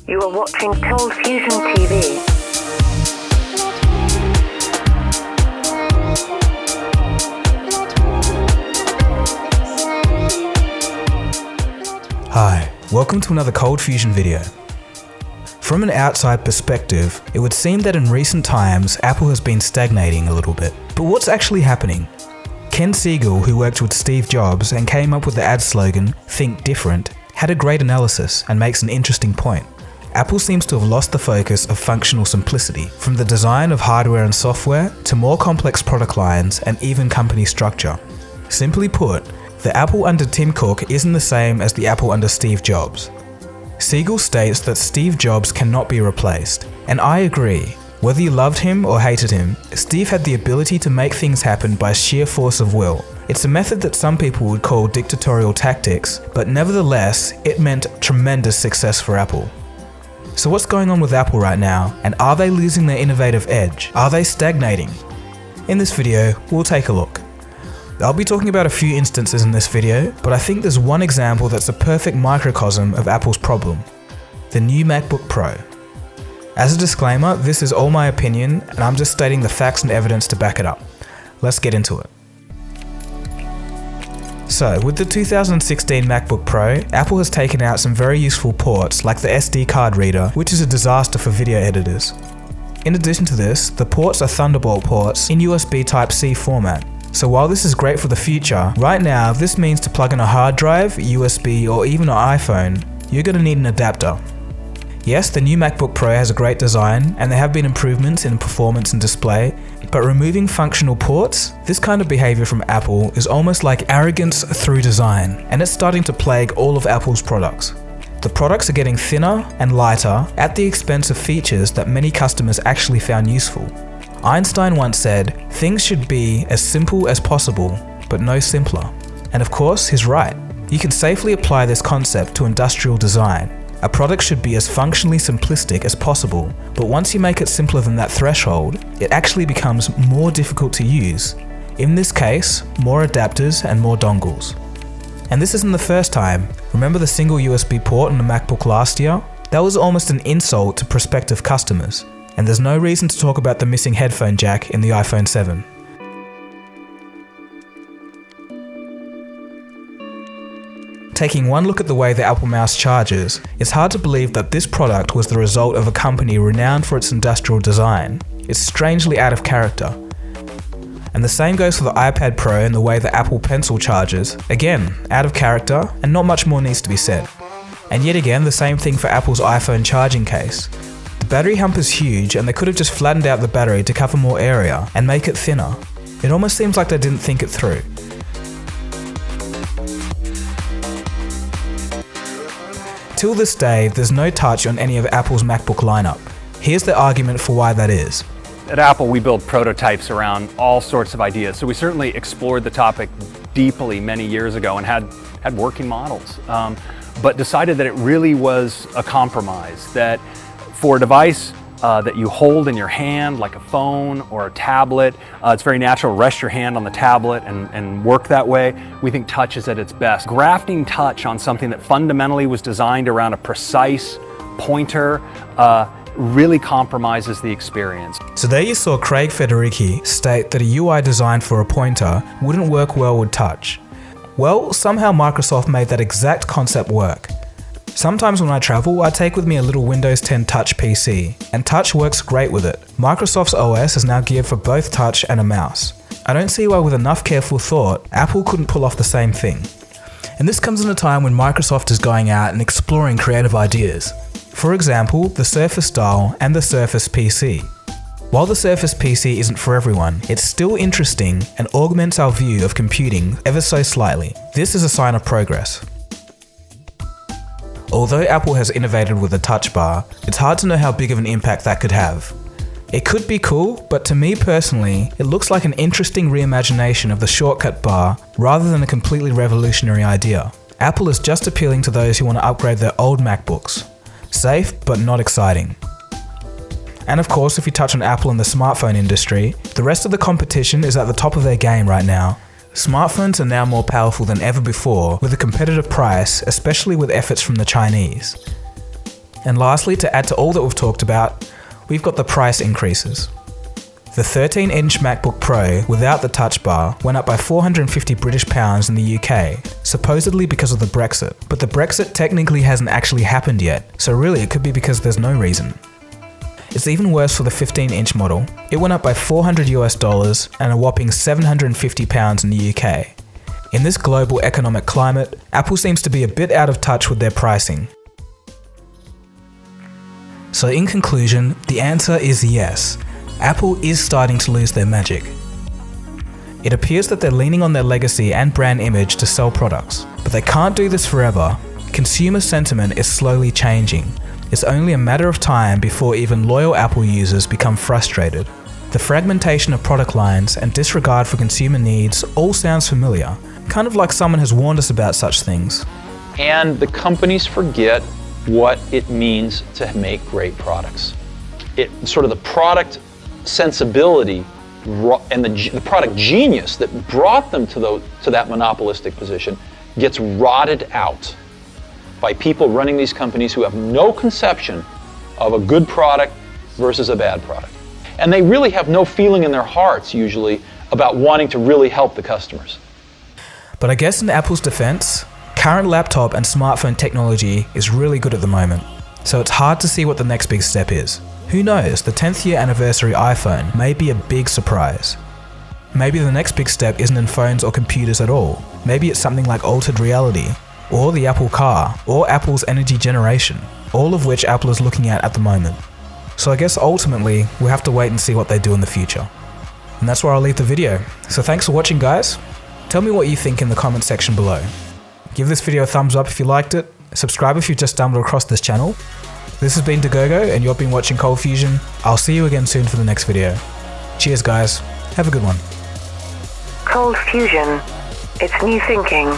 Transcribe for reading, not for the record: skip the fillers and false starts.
You are watching ColdFusion TV. Hi, welcome to another ColdFusion video. From an outside perspective, it would seem that in recent times, Apple has been stagnating a little bit. But what's actually happening? Ken Siegel, who worked with Steve Jobs and came up with the ad slogan, "Think Different," had a great analysis and makes an interesting point. Apple seems to have lost the focus of functional simplicity, from the design of hardware and software to more complex product lines and even company structure. Simply put, the Apple under Tim Cook isn't the same as the Apple under Steve Jobs. Siegel states that Steve Jobs cannot be replaced, and I agree. Whether you loved him or hated him, Steve had the ability to make things happen by sheer force of will. It's a method that some people would call dictatorial tactics, but nevertheless, it meant tremendous success for Apple. So what's going on with Apple right now, and are they losing their innovative edge? Are they stagnating? In this video, we'll take a look. I'll be talking about a few instances in this video, but I think there's one example that's a perfect microcosm of Apple's problem: the new MacBook Pro. As a disclaimer, this is all my opinion, and I'm just stating the facts and evidence to back it up. Let's get into it. So, with the 2016 MacBook Pro, Apple has taken out some very useful ports like the SD card reader, which is a disaster for video editors. In addition to this, the ports are Thunderbolt ports in USB Type-C format. So while this is great for the future, right now this means to plug in a hard drive, USB, or even an iPhone, you're going to need an adapter. Yes, the new MacBook Pro has a great design, and there have been improvements in performance and display, but removing functional ports, this kind of behavior from Apple is almost like arrogance through design, and it's starting to plague all of Apple's products. The products are getting thinner and lighter at the expense of features that many customers actually found useful. Einstein once said, "Things should be as simple as possible, but no simpler." And of course, he's right. You can safely apply this concept to industrial design. A product should be as functionally simplistic as possible, but once you make it simpler than that threshold, it actually becomes more difficult to use. In this case, more adapters and more dongles. And this isn't the first time. Remember the single USB port on the MacBook last year? That was almost an insult to prospective customers. And there's no reason to talk about the missing headphone jack in the iPhone 7. Taking one look at the way the Apple Mouse charges, it's hard to believe that this product was the result of a company renowned for its industrial design. It's strangely out of character. And the same goes for the iPad Pro and the way the Apple Pencil charges. Again, out of character, and not much more needs to be said. And yet again, the same thing for Apple's iPhone charging case. The battery hump is huge, and they could have just flattened out the battery to cover more area and make it thinner. It almost seems like they didn't think it through. Till this day, there's no touch on any of Apple's MacBook lineup. Here's the argument for why that is. At Apple, we build prototypes around all sorts of ideas, so we certainly explored the topic deeply many years ago and had working models, but decided that it really was a compromise, that for a device that you hold in your hand like a phone or a tablet, it's very natural to rest your hand on the tablet and work that way. We think touch is at its best. Grafting touch on something that fundamentally was designed around a precise pointer really compromises the experience. So there you saw Craig Federighi state that a UI designed for a pointer wouldn't work well with touch. Well, somehow Microsoft made that exact concept work. Sometimes when I travel, I take with me a little Windows 10 Touch PC, and touch works great with it. Microsoft's OS is now geared for both touch and a mouse. I don't see why with enough careful thought, Apple couldn't pull off the same thing. And this comes in a time when Microsoft is going out and exploring creative ideas. For example, the Surface Style and the Surface PC. While the Surface PC isn't for everyone, it's still interesting and augments our view of computing ever so slightly. This is a sign of progress. Although Apple has innovated with a touch bar, it's hard to know how big of an impact that could have. It could be cool, but to me personally, it looks like an interesting reimagination of the shortcut bar rather than a completely revolutionary idea. Apple is just appealing to those who want to upgrade their old MacBooks. Safe, but not exciting. And of course, if you touch on Apple and the smartphone industry, the rest of the competition is at the top of their game right now. Smartphones are now more powerful than ever before with a competitive price, especially with efforts from the Chinese. And lastly, to add to all that we've talked about, we've got the price increases. The 13-inch MacBook Pro without the touch bar went up by £450 in the UK, supposedly because of the Brexit. But the Brexit technically hasn't actually happened yet, so really it could be because there's no reason. It's even worse for the 15-inch model. It went up by $400 and a whopping £750 in the UK. In this global economic climate, Apple seems to be a bit out of touch with their pricing. So in conclusion, the answer is yes. Apple is starting to lose their magic. It appears that they're leaning on their legacy and brand image to sell products, but they can't do this forever. Consumer sentiment is slowly changing. It's only a matter of time before even loyal Apple users become frustrated. The fragmentation of product lines and disregard for consumer needs all sounds familiar, kind of like someone has warned us about such things. And the companies forget what it means to make great products. Sort of the product sensibility and the product genius that brought them to that monopolistic position gets rotted out by people running these companies who have no conception of a good product versus a bad product. And they really have no feeling in their hearts, usually, about wanting to really help the customers. But I guess in Apple's defense, current laptop and smartphone technology is really good at the moment, so it's hard to see what the next big step is. Who knows, the 10th year anniversary iPhone may be a big surprise. Maybe the next big step isn't in phones or computers at all. Maybe it's something like altered reality, or the Apple Car, or Apple's energy generation, all of which Apple is looking at the moment. So I guess ultimately, we'll have to wait and see what they do in the future. And that's where I'll leave the video. So thanks for watching, guys. Tell me what you think in the comment section below. Give this video a thumbs up if you liked it, subscribe if you just stumbled across this channel. This has been Dagogo and you've been watching ColdFusion. I'll see you again soon for the next video. Cheers guys, have a good one. ColdFusion. It's new thinking.